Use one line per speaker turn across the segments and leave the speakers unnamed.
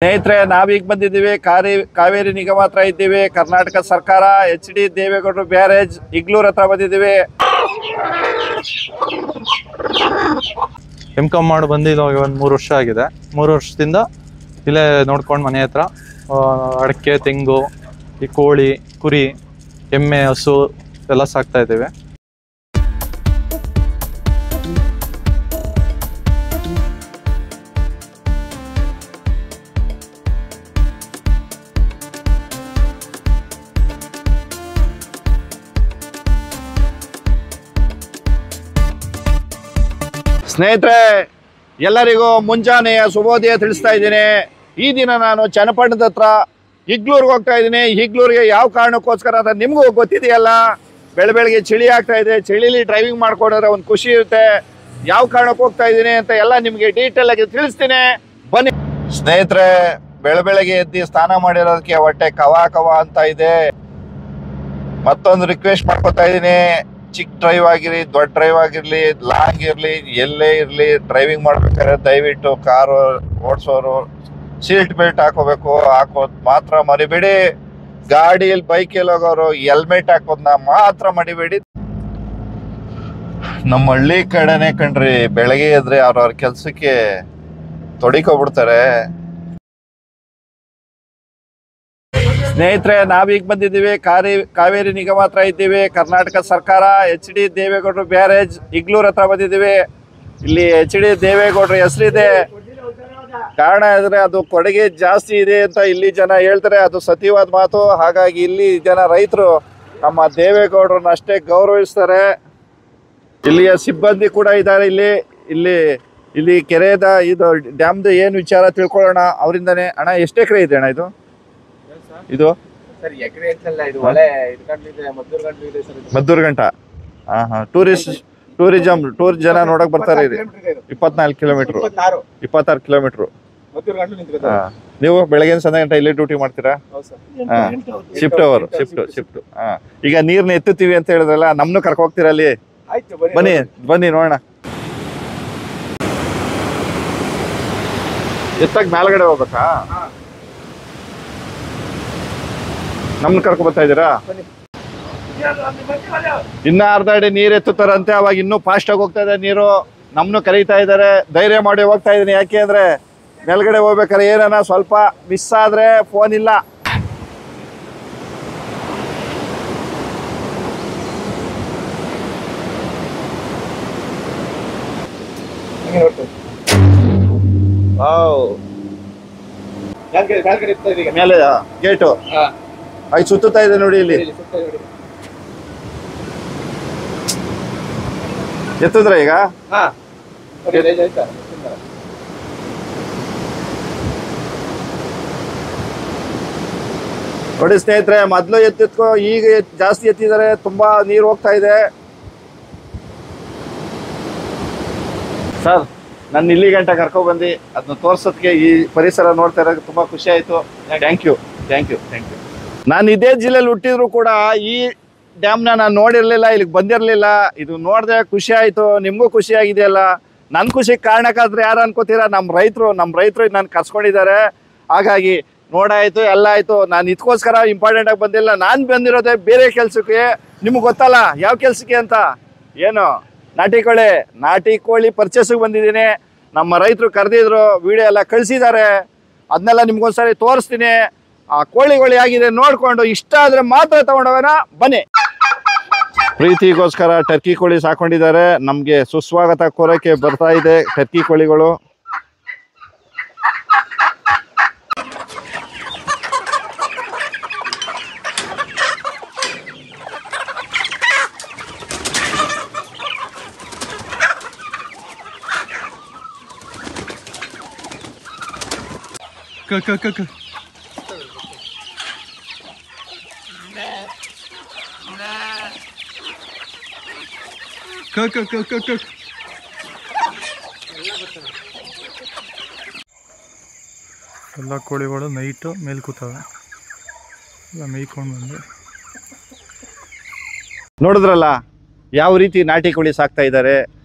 ಸ್ನೇಹಿತರೆ, ನಾವೀಗ ಬಂದಿದ್ದೀವಿ ಕಾವೇರಿ ನಿಗಮ ಹತ್ರ ಇದ್ದೀವಿ. ಕರ್ನಾಟಕ ಸರ್ಕಾರ HD ದೇವೇಗೌಡರು ಬ್ಯಾರೇಜ್ ಇಗ್ಲೂರ್ ಹತ್ರ ಬಂದಿದ್ದೀವಿ.
ಎಂ.ಕಾಮ್ ಮಾಡಿ ಬಂದಿದ್ದು ಒಂದು 3 ವರ್ಷ ಆಗಿದೆ. 3 ವರ್ಷದಿಂದ ಇಲ್ಲೇ ನೋಡ್ಕೊಂಡು ಮನೆ ಹತ್ರ ಅಡಿಕೆ, ತೆಂಗು, ಈ ಕೋಳಿ, ಕುರಿ, ಎಮ್ಮೆ, ಹಸು ಎಲ್ಲ ಸಾಕ್ತಾ ಇದ್ದೇವೆ.
ಸ್ನೇಹಿತರೆ, ಎಲ್ಲರಿಗೂ ಮುಂಜಾನೆಯ ಶುಭೋದಯ ತಿಳಿಸ್ತಾ ಇದ್ದೀನಿ. ಈ ದಿನ ನಾನು ಚನ್ನಪಟ್ಟಣದ ಹತ್ರ ಇಗ್ಲೂರ್ಗೆ ಹೋಗ್ತಾ ಇದ್ದೀನಿ. ಇಗ್ಲೂರಿಗೆ ಯಾವ ಕಾರಣಕ್ಕೋಸ್ಕರ ಅಂತ ನಿಮಗೂ ಗೊತ್ತಿದೆಯಲ್ಲ. ಬೆಳಗ್ಗೆ ಚಳಿ ಆಗ್ತಾ ಇದೆ. ಚಳಿಲಿ ಡ್ರೈವಿಂಗ್ ಮಾಡ್ಕೊಂಡ್ರೆ ಒಂದು ಖುಷಿ ಇರುತ್ತೆ. ಯಾವ ಕಾರಣಕ್ಕೆ ಹೋಗ್ತಾ ಇದ್ದೀನಿ ಅಂತ ಎಲ್ಲ ನಿಮಗೆ ಡೀಟೇಲ್ ಆಗಿ ತಿಳಿಸ್ತೀನಿ, ಬನ್ನಿ. ಸ್ನೇಹಿತರೆ, ಬೆಳಗ್ಗೆ ಎದ್ದು ಸ್ನಾನ ಮಾಡಿರೋದಕ್ಕೆ ಹೊಟ್ಟೆ ಕವ ಅಂತ ಇದೆ. ಮತ್ತೊಂದು ರಿಕ್ವೆಸ್ಟ್ ಮಾಡ್ಕೊತಾ ಇದ್ದೀನಿ, ಚಿಕ್ಕ ಡ್ರೈವ್ ಆಗಿರಲಿ, ದೊಡ್ಡ ಡ್ರೈವ್ ಆಗಿರಲಿ, ಲಾಂಗ್ ಇರಲಿ, ಎಲ್ಲೇ ಇರಲಿ, ಡ್ರೈವಿಂಗ್ ಮಾಡ್ಬೇಕಾದ್ರೆ ದಯವಿಟ್ಟು ಕಾರು ಓಡಿಸೋರು ಸೀಟ್ ಬೆಲ್ಟ್ ಹಾಕೋದು ಮಾತ್ರ ಮರಿಬೇಡಿ. ಗಾಡಿಯಲ್ಲಿ ಬೈಕಲ್ಲಿ ಹೋಗೋರು ಹೆಲ್ಮೆಟ್ ಹಾಕೋದನ್ನ ಮಾತ್ರ ಮರಿಬೇಡಿ. ನಮ್ಮ ಹಳ್ಳಿ ಕಡೆನೆ ಕಣ್ರಿ, ಬೆಳಗ್ಗೆ ಎದ್ರೆ ಅವ್ರವ್ರ ಕೆಲ್ಸಕ್ಕೆ ತೊಡಿಕೊಬಿಡ್ತಾರೆ. ಸ್ನೇಹಿತರೆ, ನಾವೀಗ ಬಂದಿದ್ದೀವಿ. ಕಾವೇರಿ ನಿಗಮ ಹತ್ರ ಇದ್ದೀವಿ. ಕರ್ನಾಟಕ ಸರ್ಕಾರ HD ದೇವೇಗೌಡರು ಬ್ಯಾರೇಜ್ ಇಗ್ಲೂರ್ ಹತ್ರ ಬಂದಿದ್ದೀವಿ. ಇಲ್ಲಿ HD ದೇವೇಗೌಡರ ಹೆಸರಿದೆ. ಕಾರಣ ಇದ್ರೆ ಅದು ಕೊಡುಗೆ ಜಾಸ್ತಿ ಇದೆ ಅಂತ ಇಲ್ಲಿ ಜನ ಹೇಳ್ತಾರೆ. ಅದು ಸತ್ಯವಾದ ಮಾತು. ಹಾಗಾಗಿ ಇಲ್ಲಿ ಜನ ರೈತರು ನಮ್ಮ ದೇವೇಗೌಡರನ್ನ ಅಷ್ಟೇ ಗೌರವಿಸ್ತಾರೆ. ಇಲ್ಲಿಯ ಸಿಬ್ಬಂದಿ ಕೂಡ ಇದ್ದಾರೆ. ಇಲ್ಲಿ ಕೆರೆದ ಇದು ಡ್ಯಾಮ್ದು ಏನು ವಿಚಾರ ತಿಳ್ಕೊಳ್ಳೋಣ ಅವರಿಂದಾನೆ. ಅಣ್ಣ, ಎಷ್ಟು ಎಕರೆ ಇದೆ ಅಣ್ಣ ಇದು? ಮದ್ದೂರ್ಗಂಟ. ಟೂರ್ ಜನ ನೋಡಕ್ ಬರ್ತಾರೆ. 24 ಕಿಲೋಮೀಟರ್, 26 ಕಿಲೋಮೀಟರ್. ನೀವು ಬೆಳಗ್ಗೆ ಸಂಜೆ ಗಂಟೆ ಇಲ್ಲೇ ಡ್ಯೂಟಿ ಮಾಡ್ತೀರಾ? ಶಿಫ್ಟ್. ಈಗ ನೀರ್ನ ಎತ್ತುತ್ತೀವಿ ಅಂತ ಹೇಳಿದ್ರಲ್ಲ, ನಮ್ನು ಕರ್ಕೊ ಹೋಗ್ತೀರಾ ಅಲ್ಲಿ? ಬನ್ನಿ ನೋಡೋಣ. ಎತ್ತಾಗ ಮೇಲ್ಗಡೆ ಹೋಗ್ಬೇಕಾ? ನಮ್ನ ಕರ್ಕೊ ಬರ್ತಾ ಇದ್ದೀರಾ? ಇನ್ನ ಅರ್ಧ ಅಡಿ ನೀರ್ ಎತ್ತುತ್ತಾರಂತೆ. ಅವಾಗ ಇನ್ನೂ ಫಾಸ್ಟ್ ಆಗಿ ಹೋಗ್ತಾ ಇದೆ ನೀರು. ನಮ್ನು ಕರೀತಾ ಇದ್ದಾರೆ. ಧೈರ್ಯ ಮಾಡಿ ಹೋಗ್ತಾ ಇದೀನಿ. ಯಾಕೆ ಅಂದ್ರೆ ಮೇಲ್ಗಡೆ ಹೋಗ್ಬೇಕಾದ್ರೆ ಏನಾನ ಸ್ವಲ್ಪ ಮಿಸ್ ಆದ್ರೆ ಫೋನ್ ಇಲ್ಲ. ಮೇಲೆ ಗೇಟು ಆಯ್ತು, ಸುತ್ತುತ್ತಾ ಇದೆ ನೋಡಿ. ಇಲ್ಲಿ ಎತ್ತಿದ್ರೆ ಈಗ ನೋಡಿ ಸ್ನೇಹಿತರೆ, ಮೊದ್ಲು ಎತ್ತಿತ್ಕೋ, ಈಗ ಜಾಸ್ತಿ ಎತ್ತಿದ್ದಾರೆ. ತುಂಬಾ ನೀರು ಹೋಗ್ತಾ ಇದೆ. ಸರ್, ನನ್ನ ಇಲ್ಲಿ ಗಂಟೆ ಕರ್ಕೊ ಬಂದು ಅದನ್ನ ತೋರ್ಸೋದಕ್ಕೆ, ಈ ಪರಿಸರ ನೋಡ್ತಾ ಇರೋಕೆ ತುಂಬಾ ಖುಷಿ ಆಯ್ತು. Thank you. ನಾನು ಇದೇ ಜಿಲ್ಲೆಯಲ್ಲಿ ಹುಟ್ಟಿದ್ರು ಕೂಡ ಈ ಡ್ಯಾಮ್ನ ನಾನು ನೋಡಿರ್ಲಿಲ್ಲ, ಇಲ್ಲಿಗೆ ಬಂದಿರಲಿಲ್ಲ. ಇದು ನೋಡಿದೆ ಖುಷಿ ಆಯ್ತು. ನಿಮಗೂ ಖುಷಿ ಆಗಿದೆಯಲ್ಲ. ನನ್ನ ಖುಷಿಗೆ ಕಾರಣಕ್ಕಾದ್ರೆ ಯಾರು ಅನ್ಕೋತೀರಾ? ನಮ್ಮ ರೈತರು ನಾನು ಕರ್ಸ್ಕೊಂಡಿದ್ದಾರೆ. ಹಾಗಾಗಿ ನೋಡಾಯ್ತು, ಎಲ್ಲ ಆಯ್ತು. ನಾನು ಇದಕ್ಕೋಸ್ಕರ ಇಂಪಾರ್ಟೆಂಟ್ ಆಗಿ ಬಂದಿಲ್ಲ. ನಾನು ಬಂದಿರೋದೇ ಬೇರೆ ಕೆಲಸಕ್ಕೆ. ನಿಮ್ಗೆ ಗೊತ್ತಲ್ಲ ಯಾವ ಕೆಲಸಕ್ಕೆ ಅಂತ. ಏನು, ನಾಟಿ ಕೋಳಿ ಪರ್ಚೇಸಿಗೆ ಬಂದಿದ್ದೀನಿ. ನಮ್ಮ ರೈತರು ಕರೆದಿದ್ರು, ವಿಡಿಯೋ ಎಲ್ಲ ಕಳಿಸಿದ್ದಾರೆ. ಅದನ್ನೆಲ್ಲ ನಿಮ್ಗೊಂದ್ಸರಿ ತೋರಿಸ್ತೀನಿ. ಆ ಕೋಳಿಗಳು ಆಗಿದೆ ನೋಡ್ಕೊಂಡು ಇಷ್ಟ ಆದ್ರೆ ಮಾತ್ರ ತಗೊಂಡೋಗೋಣ, ಬನ್ನಿ. ಪ್ರೀತಿಗೋಸ್ಕರ ಟರ್ಕಿ ಕೋಳಿ ಸಾಕೊಂಡಿದ್ದಾರೆ. ನಮ್ಗೆ ಸುಸ್ವಾಗತ ಕೋರಕ್ಕೆ ಬರ್ತಾ ಇದೆ ಟರ್ಕಿ ಕೋಳಿಗಳು.
ಎಲ್ಲ ಕೋಳಿಗಳು ನೈಟು ಮೇಲೆ ಕೂತವೆ. ಎಲ್ಲ ಮೇಯ್ಕೊಂಡು ಬಂದು
ನೋಡಿದ್ರಲ್ಲ ಯಾವ ರೀತಿ ನಾಟಿ ಕೋಳಿ ಸಾಕ್ತಾ ಇದ್ದಾರೆ.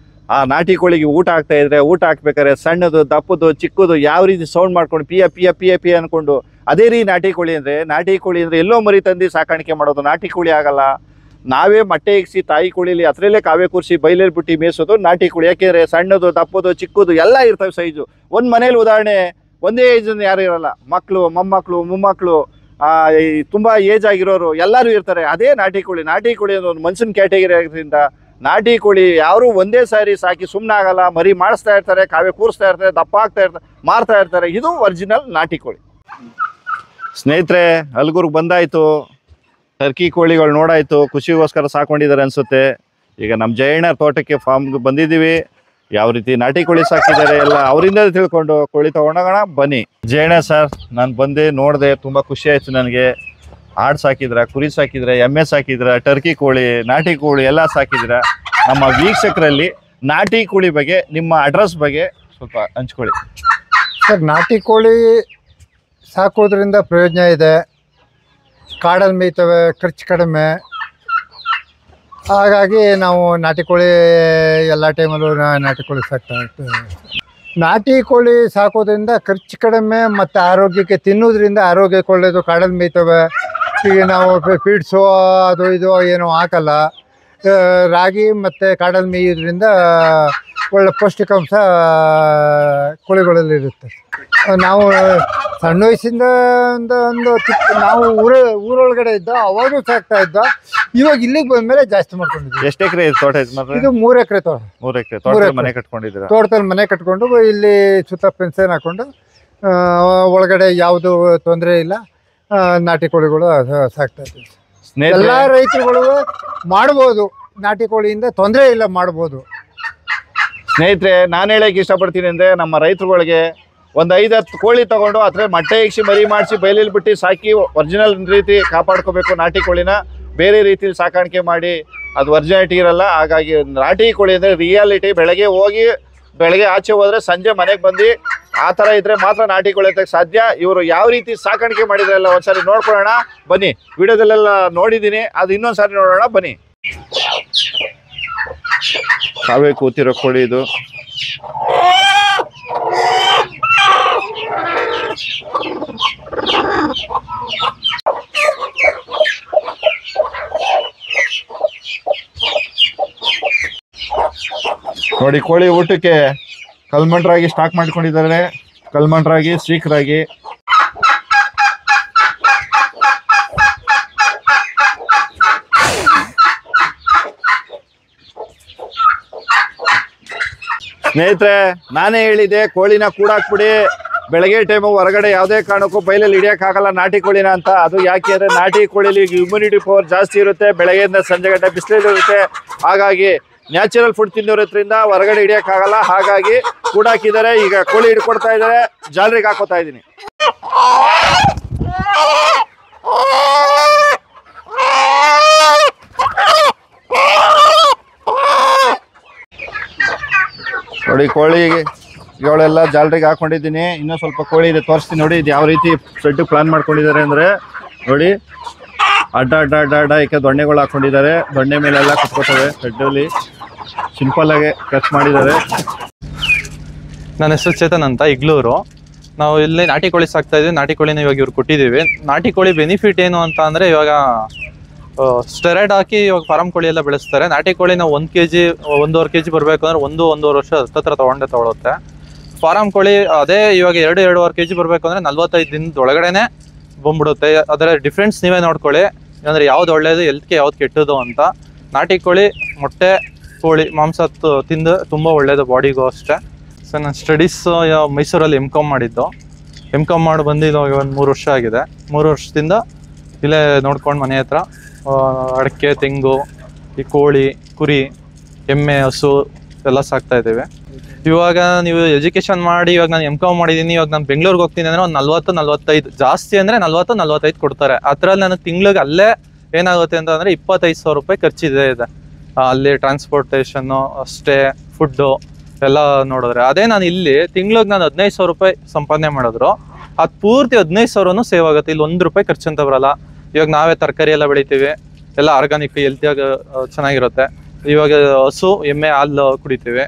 ಆ ನಾಟಿ ಕೋಳಿಗೆ ಊಟ ಹಾಕ್ತಾ ಇದ್ರೆ ಊಟ ಹಾಕ್ಬೇಕಾದ್ರೆ ಸಣ್ಣದು ದಪ್ಪದು ಚಿಕ್ಕದು ಯಾವ ರೀತಿ ಸೌಂಡ್ ಮಾಡ್ಕೊಂಡು ಪಿಯ ಪಿಯ ಪಿಯ ಪಿಯ ಅನ್ಕೊಂಡು ಅದೇ ರೀತಿ ನಾಟಿ ಕೋಳಿ ಅಂದರೆ ಎಲ್ಲೋ ಮರಿ ತಂದು ಸಾಕಾಣಿಕೆ ಮಾಡೋದು. ನಾಟಿ ಕೋಳಿ ಆಗಲ್ಲ. ನಾವೇ ಮೊಟ್ಟೆ ಇಕ್ಸಿ ತಾಯಿ ಕೋಳಿಲಿ ಹತ್ರಲ್ಲೇ ಕಾವೇ ಕೂರಿಸಿ ಬೈಲೇಲಿ ಬಿಟ್ಟು ಮೇಯಿಸೋದು ನಾಟಿ ಕೋಳಿ. ಯಾಕೆಂದರೆ ಸಣ್ಣದು ದಪ್ಪದು ಚಿಕ್ಕದು ಎಲ್ಲ ಇರ್ತವೆ ಸೈಜು. ಒಂದು ಮನೇಲಿ ಉದಾಹರಣೆ ಒಂದೇ ಏಜನ್ನು ಯಾರು ಇರಲ್ಲ, ಮಕ್ಕಳು ಮೊಮ್ಮಕ್ಕಳು ಮೊಮ್ಮಕ್ಕಳು ತುಂಬ ಏಜ್ ಆಗಿರೋರು ಎಲ್ಲರೂ ಇರ್ತಾರೆ. ಅದೇ ನಾಟಿ ಕೋಳಿ. ನಾಟಿ ಕೋಳಿ ಒಂದು ಮನುಷ್ಯನ ಕ್ಯಾಟಗರಿ ಆಗಿರೋದ್ರಿಂದ ನಾಟಿ ಕೋಳಿ ಯಾರು ಒಂದೇ ಸಾರಿ ಸಾಕಿ ಸುಮ್ಮನೆ ಆಗಲ್ಲ. ಮರಿ ಮಾಡಿಸ್ತಾ ಇರ್ತಾರೆ, ಕಾವೇ ಕೂರಿಸ್ತಾ ಇರ್ತಾರೆ, ದಪ್ಪ ಆಗ್ತಾ ಇರ್ತಾರೆ, ಮಾರ್ತಾ ಇರ್ತಾರೆ. ಇದು ಒರಿಜಿನಲ್ ನಾಟಿ ಕೋಳಿ. ಸ್ನೇಹಿತರೆ, ಹಲ್ಗೂರ್ಗೆ ಬಂದಾಯಿತು, ಟರ್ಕಿ ಕೋಳಿಗಳು ನೋಡಾಯಿತು, ಖುಷಿಗೋಸ್ಕರ ಸಾಕೊಂಡಿದ್ದಾರೆ ಅನಿಸುತ್ತೆ. ಈಗ ನಮ್ಮ ಜಯಣ್ಣ ತೋಟಕ್ಕೆ ಫಾರ್ಮ್ಗೆ ಬಂದಿದ್ದೀವಿ. ಯಾವ ರೀತಿ ನಾಟಿ ಕೋಳಿ ಸಾಕಿದ್ದಾರೆ ಎಲ್ಲ ಅವರಿಂದ ತಿಳ್ಕೊಂಡು ಕೋಳಿ ತೊಗೊಂಡೋಗೋಣ ಬನ್ನಿ. ಜಯಣ್ಣ ಸರ್, ನಾನು ಬಂದೆ ನೋಡಿದೆ, ತುಂಬ ಖುಷಿ ಆಯಿತು ನನಗೆ. ಆಡು ಸಾಕಿದ್ರ, ಕುರಿ ಸಾಕಿದ್ರ, ಎಮ್ಮೆ ಸಾಕಿದ್ರ, ಟರ್ಕಿ ಕೋಳಿ, ನಾಟಿ ಕೋಳಿ ಎಲ್ಲ ಸಾಕಿದ್ರ. ನಮ್ಮ ವೀಕ್ಷಕರಲ್ಲಿ ನಾಟಿ ಕೋಳಿ ಬಗ್ಗೆ ನಿಮ್ಮ ಅಡ್ರೆಸ್ ಬಗ್ಗೆ ಸ್ವಲ್ಪ ಹಂಚ್ಕೊಳ್ಳಿ
ಸರ್. ನಾಟಿ ಕೋಳಿ ಸಾಕೋದ್ರಿಂದ ಪ್ರಯೋಜನ ಇದೆ. ಕಾಡಲ್ಲಿ ಮೇಯ್ತವೆ, ಖರ್ಚು ಕಡಿಮೆ. ಹಾಗಾಗಿ ನಾವು ನಾಟಿ ಕೋಳಿ ಎಲ್ಲ ಟೈಮಲ್ಲೂ ನಾಟಿ ಕೋಳಿ ಸಾಕ್ತಾ ಇರ್ತೀವಿ. ನಾಟಿ ಕೋಳಿ ಸಾಕೋದ್ರಿಂದ ಖರ್ಚು ಕಡಿಮೆ ಮತ್ತು ಆರೋಗ್ಯಕ್ಕೆ ತಿನ್ನೋದ್ರಿಂದ ಆರೋಗ್ಯಕ್ಕೆ ಒಳ್ಳೆಯದು. ಕಾಡಲ್ಲಿ ಮೇಯ್ತವೆ. ಈಗ ನಾವು ಫೀಡ್ಸು ಅದು ಇದು ಏನೂ ಹಾಕಲ್ಲ. ರಾಗಿ ಮತ್ತು ಕಾಡಲ್ಲಿ ಮೇಯೋದ್ರಿಂದ ಒಳ್ಳೆ ಪೌಷ್ಟಿಕಾಂಶ ಕೋಳಿಗಳಲ್ಲಿ ಇರುತ್ತೆ. ನಾವು ಸಣ್ಣ ವಯಸ್ಸಿಂದ ಒಂದು ನಾವು ಊರೊಳಗಡೆ ಇದ್ದ ಅವಾಗೂ ಸಾಕ್ತಾ ಇದ್ದ. ಇವಾಗ ಇಲ್ಲಿಗೆ ಬಂದ್ಮೇಲೆ ಜಾಸ್ತಿ ಮಾಡ್ಕೊಂಡಿದ್ವಿ.
ಎಷ್ಟು ಎಕರೆ ತೋಟ?
ಇದು 3 ಎಕರೆ ತೋಟ.
3 ಎಕರೆ ತೋಟದಲ್ಲಿ ಮನೆ ಕಟ್ಕೊಂಡಿದ್ದೀರಾ?
ತೋಟದಲ್ಲಿ ಮನೆ ಕಟ್ಕೊಂಡು ಇಲ್ಲಿ ಸುತ್ತ ಫೆನ್ಸೇನ್ ಹಾಕೊಂಡು ಒಳಗಡೆ ಯಾವುದು ತೊಂದರೆ ಇಲ್ಲ. ನಾಟಿ ಕೋಳಿಗಳು ಸಾಕ್ತಾ ಇದ್ದೀವಿ. ಎಲ್ಲ ರೈತರುಗಳು ಮಾಡ್ಬೋದು. ನಾಟಿ ಕೋಳಿಯಿಂದ ತೊಂದರೆ ಇಲ್ಲ, ಮಾಡ್ಬೋದು.
ಸ್ನೇಹಿತರೆ, ನಾನು ಹೇಳಕ್ಕೆ ಇಷ್ಟಪಡ್ತೀನಿ ಅಂದರೆ, ನಮ್ಮ ರೈತರುಗಳಿಗೆ ಒಂದು 5-10 ಕೋಳಿ ತೊಗೊಂಡು ಅದ್ರ ಮೊಟ್ಟೆ ಇಕ್ಸಿ ಮರಿ ಮಾಡಿಸಿ ಬೈಲಲ್ಲಿ ಬಿಟ್ಟು ಸಾಕಿ ಒರಿಜಿನಲ್ ರೀತಿ ಕಾಪಾಡ್ಕೋಬೇಕು. ನಾಟಿ ಕೋಳಿನ ಬೇರೆ ರೀತಿಲಿ ಸಾಕಾಣಿಕೆ ಮಾಡಿ ಅದು ಒರಿಜಿನಾಲಿಟಿ ಇರಲ್ಲ. ಹಾಗಾಗಿ ನಾಟಿ ಕೋಳಿ ಅಂದರೆ ರಿಯಾಲಿಟಿ. ಬೆಳಗ್ಗೆ ಆಚೆ ಹೋದರೆ ಸಂಜೆ ಮನೆಗೆ ಬಂದು ಆ ಥರ ಇದ್ದರೆ ಮಾತ್ರ ನಾಟಿ ಕೋಳಿ ಅಂತ ಸಾಧ್ಯ. ಇವರು ಯಾವ ರೀತಿ ಸಾಕಾಣಿಕೆ ಮಾಡಿದ್ರಲ್ಲ ಒಂದ್ಸರಿ ನೋಡ್ಕೊಳ್ಳೋಣ ಬನ್ನಿ. ವಿಡಿಯೋದಲ್ಲೆಲ್ಲ ನೋಡಿದ್ದೀನಿ, ಅದು ಇನ್ನೊಂದು ಸಾರಿ ನೋಡೋಣ ಬನ್ನಿ. ಕಾವೇ ಕೂತಿರೋ ಕೋಳಿ ಇದು. ನೋಡಿ, ಕೋಳಿ ಊಟಕ್ಕೆ ಕಲ್ಮಣ್ ರಾಗಿ ಸ್ಟಾಕ್ ಮಾಡ್ಕೊಂಡಿದ್ದಾರೆ. ಕಲ್ಮಣ್ ರಾಗಿ, ಸ್ಟ್ರೀಕ್ ರಾಗಿ. ಸ್ನೇಹಿತರೆ, ನಾನೇ ಹೇಳಿದೆ ಕೋಳಿನ ಕೂಡಾಕ್ಬಿಡಿ. ಬೆಳಗ್ಗೆ ಟೈಮು ಹೊರಗಡೆ ಯಾವುದೇ ಕಾರಣಕ್ಕೂ ಬೈಲಲ್ಲಿ ಹಿಡಿಯೋಕ್ಕಾಗಲ್ಲ ನಾಟಿ ಕೋಳಿನ ಅಂತ. ಅದು ಯಾಕೆ ಅಂದರೆ ನಾಟಿ ಕೋಳಿಲಿ ಇಮ್ಯುನಿಟಿ ಪವರ್ ಜಾಸ್ತಿ ಇರುತ್ತೆ. ಬೆಳಗ್ಗೆಯಿಂದ ಸಂಜೆ ಗಂಟೆ ಬಿಸಿಲಲ್ಲಿ ಇರುತ್ತೆ. ಹಾಗಾಗಿ ನ್ಯಾಚುರಲ್ ಫುಡ್ ತಿನ್ನೋದ್ರಿಂದ ಹೊರಗಡೆ ಹಿಡಿಯೋಕ್ಕಾಗಲ್ಲ. ಹಾಗಾಗಿ ಕೂಡಾಕಿದ್ದಾರೆ. ಈಗ ಕೋಳಿ ಹಿಡ್ಕೊಡ್ತಾ ಇದ್ದಾರೆ. ಜಾಲರಿಗೆ ಹಾಕೋತಾ ಇದ್ದೀನಿ. ನೋಡಿ, ಕೋಳಿ ಇವಳೆಲ್ಲ ಜಾಲರಿಗೆ ಹಾಕೊಂಡಿದ್ದೀನಿ. ಇನ್ನೂ ಸ್ವಲ್ಪ ಕೋಳಿ ಇದೆ, ತೋರಿಸ್ತೀನಿ ನೋಡಿ. ಇದು ಯಾವ ರೀತಿ ಸೆಡ್ ಪ್ಲಾನ್ ಮಾಡ್ಕೊಂಡಿದ್ದಾರೆ ಅಂದರೆ ನೋಡಿ, ಅಡ್ಡ ಅಡ್ಡ ಅಡ್ಡ ಅಡ್ಡ ಏಕೆ ದೊಣ್ಣೆಗಳು ಹಾಕೊಂಡಿದ್ದಾರೆ. ದೊಣ್ಣೆ ಮೇಲೆಲ್ಲ ಕುತ್ಕೋತವೆ. ಸೆಡ್ಡಲ್ಲಿ ಸಿಂಪಲ್ ಆಗಿ ಖರ್ಚು ಮಾಡಿದ್ದಾರೆ.
ನನ್ನ ಹೆಸರು ಚೇತನ್ ಅಂತ, ಇಗ್ಲೂರು. ನಾವು ಇಲ್ಲಿ ನಾಟಿ ಕೋಳಿ ಸಾಕ್ತಾ ಇದ್ವಿ. ನಾಟಿ ಕೋಳಿನ ಇವಾಗ ಇವ್ರು ಕೊಟ್ಟಿದ್ದೀವಿ. ನಾಟಿ ಕೋಳಿ ಬೆನಿಫಿಟ್ ಏನು ಅಂತ ಅಂದರೆ, ಇವಾಗ ಸ್ಟೆರಾಯ್ಡ್ ಹಾಕಿ ಇವಾಗ ಫಾರಂ ಕೋಳಿ ಎಲ್ಲ ಬೆಳೆಸ್ತಾರೆ. ನಾಟಿ ಕೋಳಿ ನಾವು 1 kg 1.5 kg ಬರಬೇಕು ಅಂದ್ರೆ 1-1.5 ವರ್ಷ ಹತ್ತತ್ರ ತೊಗೊಳುತ್ತೆ. ಫಾರಂ ಕೋಳಿ ಅದೇ ಇವಾಗ 2-2.5 kg ಬರಬೇಕು ಅಂದರೆ 45 ದಿನದ ಒಳಗಡೆನೆ ಬಂದ್ಬಿಡುತ್ತೆ. ಅದರ ಡಿಫ್ರೆನ್ಸ್ ನೀವೇ ನೋಡ್ಕೊಳ್ಳಿ, ಅಂದರೆ ಯಾವ್ದು ಒಳ್ಳೇದು, ಹೆಲ್ತ್ಗೆ ಯಾವ್ದು ಕೆಟ್ಟದು ಅಂತ. ನಾಟಿ ಕೋಳಿ ಮೊಟ್ಟೆ ಕೋಳಿ ಮಾಂಸ ತಿಂದು ತುಂಬ ಒಳ್ಳೇದು ಬಾಡಿಗೂ ಅಷ್ಟೇ. ಸೊ ನಾನು ಸ್ಟಡೀಸ್ ಮೈಸೂರಲ್ಲಿ M.Com ಮಾಡಿದ್ದು. M.Com ಮಾಡಿ ಬಂದಿದ್ದು ಒಂದು 3 ವರ್ಷ ಆಗಿದೆ. 3 ವರ್ಷದಿಂದ ಇಲ್ಲೇ ನೋಡ್ಕೊಂಡು ಮನೆ ಹತ್ರ ಅಡಿಕೆ, ತೆಂಗು, ಈ ಕೋಳಿ, ಕುರಿ, ಎಮ್ಮೆ, ಹಸು ಎಲ್ಲ ಸಾಕ್ತಾ ಇದ್ದೇವೆ. ಇವಾಗ ನೀವು ಎಜುಕೇಶನ್ ಮಾಡಿ ಇವಾಗ ನಾನು M.Com ಮಾಡಿದ್ದೀನಿ. ಇವಾಗ ನಾನು ಬೆಂಗಳೂರಿಗೆ ಹೋಗ್ತೀನಿ ಅಂದರೆ ಒಂದು 40-45, ಜಾಸ್ತಿ ಅಂದರೆ 40-45 ಕೊಡ್ತಾರೆ. ಅದರಲ್ಲಿ ನನಗೆ ತಿಂಗ್ಳಿಗೆ ಅಲ್ಲೇ ಏನಾಗುತ್ತೆ ಅಂತಂದರೆ 25,000 ರೂಪಾಯಿ ಖರ್ಚಿದೆ ಇದೆ. ಅಲ್ಲಿ ಟ್ರಾನ್ಸ್ಪೋರ್ಟೇಷನ್ನು ಅಷ್ಟೇ, ಫುಡ್ಡು ಎಲ್ಲ ನೋಡಿದ್ರೆ. ಅದೇ ನಾನು ಇಲ್ಲಿ ತಿಂಗ್ಳಿಗೆ ನಾನು 15,000 ರೂಪಾಯಿ ಸಂಪಾದನೆ ಮಾಡಿದ್ರು ಅದು ಪೂರ್ತಿ 15,000 ಸೇವ್ ಆಗುತ್ತೆ. ಇಲ್ಲಿ 1 ರೂಪಾಯಿ ಖರ್ಚು ಅಂತ ಬರಲ್ಲ. ಇವಾಗ ನಾವೇ ತರಕಾರಿ ಎಲ್ಲ ಬೆಳಿತೀವಿ, ಎಲ್ಲ ಆರ್ಗಾನಿಕ್ ಹೆಲ್ತಿಯಾಗಿ ಚೆನ್ನಾಗಿರುತ್ತೆ. ಇವಾಗ ಹಸು ಎಮ್ಮೆ ಹಾಲು ಕುಡಿತೀವಿ.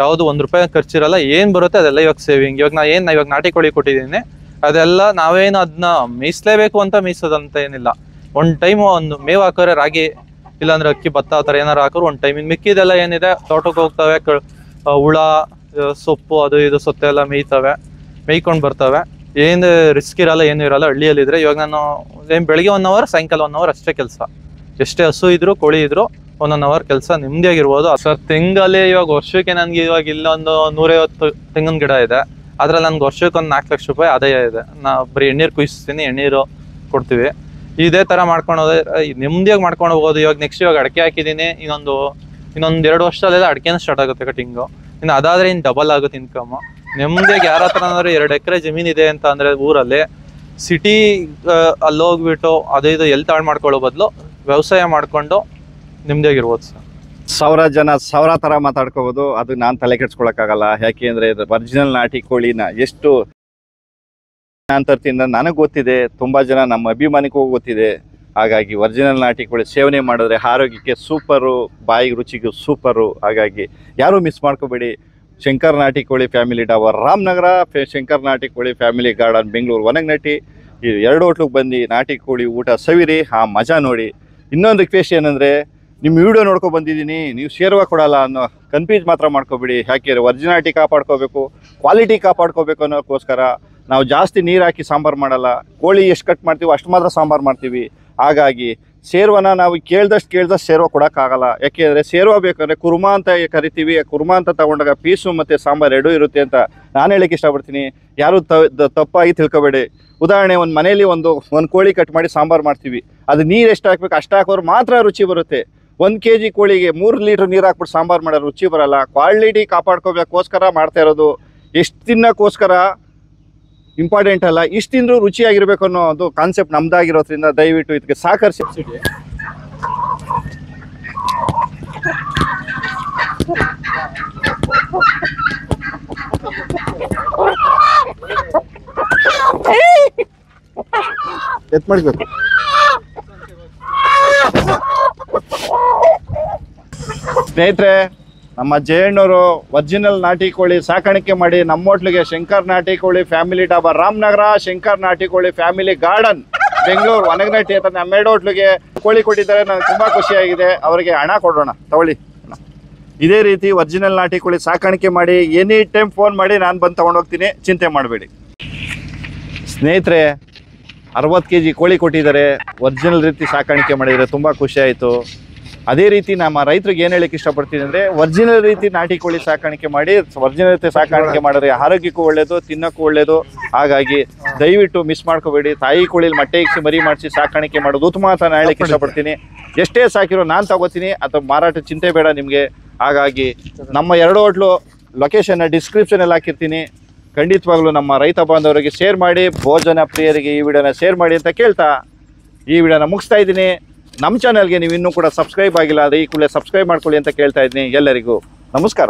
ಯಾವುದು ₹1 ಖರ್ಚಿರಲ್ಲ. ಏನು ಬರುತ್ತೆ ಅದೆಲ್ಲ ಇವಾಗ ಸೇವಿಂಗ್. ಇವಾಗ ಇವಾಗ ನಾಟಿ ಕೋಳಿ ಕೊಟ್ಟಿದ್ದೀನಿ, ಅದೆಲ್ಲ ನಾವೇನು ಅದನ್ನ ಮೇಯಿಸ್ಲೇಬೇಕು ಅಂತ ಮೇಯಿಸೋದಂತ ಏನಿಲ್ಲ. ಒಂದು ಟೈಮ್ ಒಂದು ಮೇವು ಹಾಕೋರೆ, ರಾಗಿ ಇಲ್ಲಾಂದ್ರೆ ಅಕ್ಕಿ, ಭತ್ತ ಆ ಥರ ಏನಾರು ಹಾಕೋರು ಒಂದು ಟೈಮ್. ಇನ್ನು ಮಿಕ್ಕಿದೆಲ್ಲ ಏನಿದೆ ತೋಟಕ್ಕೆ ಹೋಗ್ತವೆ, ಹುಳ, ಸೊಪ್ಪು ಅದು ಇದು ಸೊತ್ತೆ ಎಲ್ಲ ಮೇಯ್ಕೊಂಡು ಬರ್ತವೆ. ಏನು ರಿಸ್ಕ್ ಇರಲ್ಲ, ಏನೂ ಇರಲ್ಲ ಹಳ್ಳಿಯಲ್ಲಿದ್ರೆ. ಇವಾಗ ನಾನು ಬೆಳಿಗ್ಗೆ 1 ಅವರ್, ಸಾಯಂಕಾಲ 1 ಅವರ್ ಅಷ್ಟೇ ಕೆಲಸ. ಎಷ್ಟೇ ಹಸು ಇದ್ರು ಕೋಳಿ ಇದ್ರು 1 ಅವರ್ ಕೆಲಸ ನೆಮ್ಮದಿಯಾಗಿರ್ಬೋದು. ಸರ್ ತೆಂಗಲ್ಲಿ ಇವಾಗ ವರ್ಷಕ್ಕೆ ನನಗೆ ಇವಾಗ ಇಲ್ಲೊಂದು 150 ತೆಂಗಿನ ಗಿಡ ಇದೆ. ಅದ್ರಲ್ಲಿ ನನಗೆ ವರ್ಷಕ್ಕೆ ಒಂದು ₹4 ಲಕ್ಷ ಆದಾಯ ಇದೆ. ನಾ ಬರೀ ಎಣ್ಣೀರು ಕುಯ್ಸ್ತೀನಿ, ಎಣ್ಣೀರು ಕೊಡ್ತೀವಿ. ಇದೇ ಥರ ಮಾಡ್ಕೊಂಡು ಹೋದ್ರೆ ನೆಮ್ಮದಿಯಾಗಿ ಮಾಡ್ಕೊಂಡು ಹೋಗೋದು. ಇವಾಗ ನೆಕ್ಸ್ಟ್ ಇವಾಗ ಅಡಿಕೆ ಹಾಕಿದ್ದೀನಿ, ಇನ್ನೊಂದು 2 ವರ್ಷದಲ್ಲೆಲ್ಲ ಅಡಿಕೆನ ಸ್ಟಾರ್ಟ್ ಆಗುತ್ತೆ ಕಟಿಂಗು. ಇನ್ನು ಅದಾದರೆ ಇನ್ನು ಡಬಲ್ ಆಗುತ್ತೆ ಇನ್ಕಮ್. ನೆಮ್ಮದಿಯಾಗಿ ಯಾರ ಹತ್ರ ಅಂದ್ರೆ 2 ಎಕರೆ ಜಮೀನು ಇದೆ ಅಂತ ಅಂದರೆ ಊರಲ್ಲಿ, ಸಿಟಿ ಅಲ್ಲಿ ಹೋಗ್ಬಿಟ್ಟು ಅದು ಇದು ಎಲ್ಲಿ ತಾಳು ಮಾಡ್ಕೊಳ್ಳೋ ಬದಲು ವ್ಯವಸಾಯ ಮಾಡಿಕೊಂಡು ನೆಮ್ಮದಿಯಾಗಿರ್ಬೋದು ಸರ್.
1000 ಜನ 1000 ಥರ ಮಾತಾಡ್ಕೋಬೋದು, ಅದು ನಾನು ತಲೆ ಕೆಡ್ಸ್ಕೊಳಕ್ಕಾಗಲ್ಲ. ಯಾಕೆ ಅಂದರೆ ಇದು ಒರಿಜಿನಲ್ ನಾಟಿ ಕೋಳಿನ ಎಷ್ಟು ನಾನು ತರ್ತೀನಿ ನನಗೆ ಗೊತ್ತಿದೆ, ತುಂಬ ಜನ ನಮ್ಮ ಅಭಿಮಾನಿಗೂ ಗೊತ್ತಿದೆ. ಹಾಗಾಗಿ ಒರಿಜಿನಲ್ ನಾಟಿ ಕೋಳಿ ಸೇವನೆ ಮಾಡಿದ್ರೆ ಆರೋಗ್ಯಕ್ಕೆ ಸೂಪರು, ಬಾಯಿಗೆ ರುಚಿಗೂ ಸೂಪರು. ಹಾಗಾಗಿ ಯಾರೂ ಮಿಸ್ ಮಾಡ್ಕೋಬೇಡಿ. ಶಂಕರ್ ನಾಟಿ ಕೋಳಿ ಫ್ಯಾಮಿಲಿ ಡಾಬರ್ ರಾಮನಗರ, ಶಂಕರ್ ನಾಟಿ ಕೋಳಿ ಫ್ಯಾಮಿಲಿ ಗಾರ್ಡನ್ ಬೆಂಗಳೂರು ಒನಗನಟ್ಟಿ, ಈ 2 ಹೋಟ್ಲಿಗೆ ಬಂದು ನಾಟಿ ಕೋಳಿ ಊಟ ಸವಿರಿ, ಆ ಮಜಾ ನೋಡಿ. ಇನ್ನೊಂದು ರಿಕ್ವೆಸ್ಟ್ ಏನಂದರೆ, ನಿಮ್ಮ ವಿಡಿಯೋ ನೋಡ್ಕೊ ಬಂದಿದ್ದೀನಿ, ನೀವು ಶೇರ್ವ ಕೊಡಲ್ಲ ಅನ್ನೋ ಕನ್ಫ್ಯೂಸ್ ಮಾತ್ರ ಮಾಡ್ಕೋಬೇಡಿ. ಯಾಕೆ ಒರಿಜಿನಾಲಿಟಿ ಕಾಪಾಡ್ಕೋಬೇಕು, ಕ್ವಾಲಿಟಿ ಕಾಪಾಡ್ಕೋಬೇಕು ಅನ್ನೋಕ್ಕೋಸ್ಕರ ನಾವು ಜಾಸ್ತಿ ನೀರು ಹಾಕಿ ಸಾಂಬಾರು ಮಾಡಲ್ಲ. ಕೋಳಿ ಎಷ್ಟು ಕಟ್ ಮಾಡ್ತೀವಿ ಅಷ್ಟು ಮಾತ್ರ ಸಾಂಬಾರು ಮಾಡ್ತೀವಿ. ಹಾಗಾಗಿ ಸೇರ್ವನ ನಾವು ಕೇಳ್ದಷ್ಟು ಸೇರ್ವ ಕೊಡೋಕ್ಕಾಗಲ್ಲ. ಯಾಕೆಂದರೆ ಸೇರ್ವ ಬೇಕಂದರೆ ಕುರ್ಮಾ ಅಂತ ಕರಿತೀವಿ. ಕುರ್ಮಾ ಅಂತ ತೊಗೊಂಡಾಗ ಪೀಸು ಮತ್ತು ಸಾಂಬಾರು 2 ಇರುತ್ತೆ ಅಂತ ನಾನು ಹೇಳಕ್ಕೆ ಇಷ್ಟಪಡ್ತೀನಿ. ಯಾರೂ ತಪ್ಪಾಗಿ ತಿಳ್ಕೊಬೇಡಿ. ಉದಾಹರಣೆ, ಒಂದು ಮನೇಲಿ ಒಂದು ಕೋಳಿ ಕಟ್ ಮಾಡಿ ಸಾಂಬಾರು ಮಾಡ್ತೀವಿ, ಅದು ನೀರು ಎಷ್ಟು ಹಾಕ್ಬೇಕು ಅಷ್ಟು ಹಾಕೋರು ಮಾತ್ರ ರುಚಿ ಬರುತ್ತೆ. 1 kg ಕೋಳಿಗೆ 3 ಲೀಟ್ರ್ ನೀರು ಹಾಕ್ಬಿಟ್ಟು ಸಾಂಬಾರು ಮಾಡೋ ರುಚಿ ಬರಲ್ಲ. ಕ್ವಾಲಿಟಿ ಕಾಪಾಡ್ಕೋಬೇಕೋಸ್ಕರ ಮಾಡ್ತಾ ಇರೋದು. ಎಷ್ಟು ತಿನ್ನೋಕ್ಕೋಸ್ಕರ ಇಂಪಾರ್ಟೆಂಟ್ ಅಲ್ಲ, ಇಷ್ಟು ತಿಂದರೂ ರುಚಿಯಾಗಿರ್ಬೇಕು ಅನ್ನೋ ಒಂದು ಕಾನ್ಸೆಪ್ಟ್ ನಮ್ದಾಗಿರೋದ್ರಿಂದ ದಯವಿಟ್ಟು ಇದಕ್ಕೆ ಸಹಕರಿಸಿ. ಎತ್ ಮಾಡಬೇಕು. ಸ್ನೇಹಿತರೆ, ನಮ್ಮ ಜಯಣ್ಣವರು ಒರಿಜಿನಲ್ ನಾಟಿ ಕೋಳಿ ಸಾಕಾಣಿಕೆ ಮಾಡಿ ನಮ್ಮ ಹೋಟ್ಲಿಗೆ ಶಂಕರ್ ನಾಟಿ ಕೋಳಿ ಫ್ಯಾಮಿಲಿ ಡಾಬಾ ರಾಮನಗರ, ಶಂಕರ್ ನಾಟಿ ಕೋಳಿ ಫ್ಯಾಮಿಲಿ ಗಾರ್ಡನ್ ಬೆಂಗಳೂರು ಒನಗನಟ್ಟಿ ಅಂತ ನಮ್ಮ 2 ಹೋಟ್ಲಿಗೆ ಕೋಳಿ ಕೊಟ್ಟಿದ್ದಾರೆ. ನನಗೆ ತುಂಬ ಖುಷಿಯಾಗಿದೆ. ಅವರಿಗೆ ಹಣ ಕೊಡೋಣ, ತಗೊಳ್ಳಿ. ಇದೇ ರೀತಿ ಒರಿಜಿನಲ್ ನಾಟಿ ಕೋಳಿ ಸಾಕಾಣಿಕೆ ಮಾಡಿ ಎನಿ ಟೈಮ್ ಫೋನ್ ಮಾಡಿ, ನಾನು ಬಂದು ತೊಗೊಂಡೋಗ್ತೀನಿ, ಚಿಂತೆ ಮಾಡಬೇಡಿ. ಸ್ನೇಹಿತರೆ, 60 kg ಕೋಳಿ ಕೊಟ್ಟಿದ್ದಾರೆ. ಒರಿಜಿನಲ್ ರೀತಿ ಸಾಕಾಣಿಕೆ ಮಾಡಿದರೆ ತುಂಬ ಖುಷಿಯಾಯಿತು. ಅದೇ ರೀತಿ ನಮ್ಮ ರೈತರಿಗೆ ಏನು ಹೇಳಕ್ಕೆ ಇಷ್ಟಪಡ್ತೀನಿ ಅಂದರೆ, ಒರಿಜಿನಲ್ ರೀತಿ ನಾಟಿ ಕೋಳಿ ಸಾಕಾಣಿಕೆ ಮಾಡಿ, ಒರಿಜಿನಲ್ ರೀತಿ ಸಾಕಾಣಿಕೆ ಮಾಡಿದ್ರೆ ಆರೋಗ್ಯಕ್ಕೂ ಒಳ್ಳೆಯದು, ತಿನ್ನೋಕ್ಕೂ ಒಳ್ಳೆಯದು. ಹಾಗಾಗಿ ದಯವಿಟ್ಟು ಮಿಸ್ ಮಾಡ್ಕೋಬೇಡಿ. ತಾಯಿ ಕೋಳಿಲಿ ಮೊಟ್ಟೆ ಇಕ್ಸಿ ಮರಿ ಮಾಡಿಸಿ ಸಾಕಾಣಿಕೆ ಮಾಡೋದು ಉತ್ತಮ ಅಂತ ನಾನು ಹೇಳಕ್ಕೆ ಇಷ್ಟಪಡ್ತೀನಿ. ಎಷ್ಟೇ ಸಾಕಿರೋ ನಾನು ತಗೋತೀನಿ, ಅಥವಾ ಮಾರಾಟ ಚಿಂತೆ ಬೇಡ ನಿಮಗೆ. ಹಾಗಾಗಿ ನಮ್ಮ 2 ಹೋಟ್ಲು ಲೊಕೇಶನ್ನ ಡಿಸ್ಕ್ರಿಪ್ಷನಲ್ಲಿ ಹಾಕಿರ್ತೀನಿ. ಖಂಡಿತವಾಗ್ಲೂ ನಮ್ಮ ರೈತ ಬಾಂಧವರಿಗೆ ಶೇರ್ ಮಾಡಿ, ಭೋಜನ ಪ್ರಿಯರಿಗೆ ಈ ವಿಡಿಯೋನ ಶೇರ್ ಮಾಡಿ ಅಂತ ಕೇಳ್ತಾ ಈ ವಿಡಿಯೋನ ಮುಗಿಸ್ತಾ ಇದ್ದೀನಿ. ನಮ್ಮ ಚಾನಲ್ಗೆ ನೀವು ಇನ್ನೂ ಕೂಡ ಸಬ್ಸ್ಕ್ರೈಬ್ ಆಗಿಲ್ಲ, ಅದು ಈ ಕೂಡಲೇ ಸಬ್ಸ್ಕ್ರೈಬ್ ಮಾಡ್ಕೊಳ್ಳಿ ಅಂತ ಕೇಳ್ತಾ ಇದ್ದೀನಿ. ಎಲ್ಲರಿಗೂ ನಮಸ್ಕಾರ.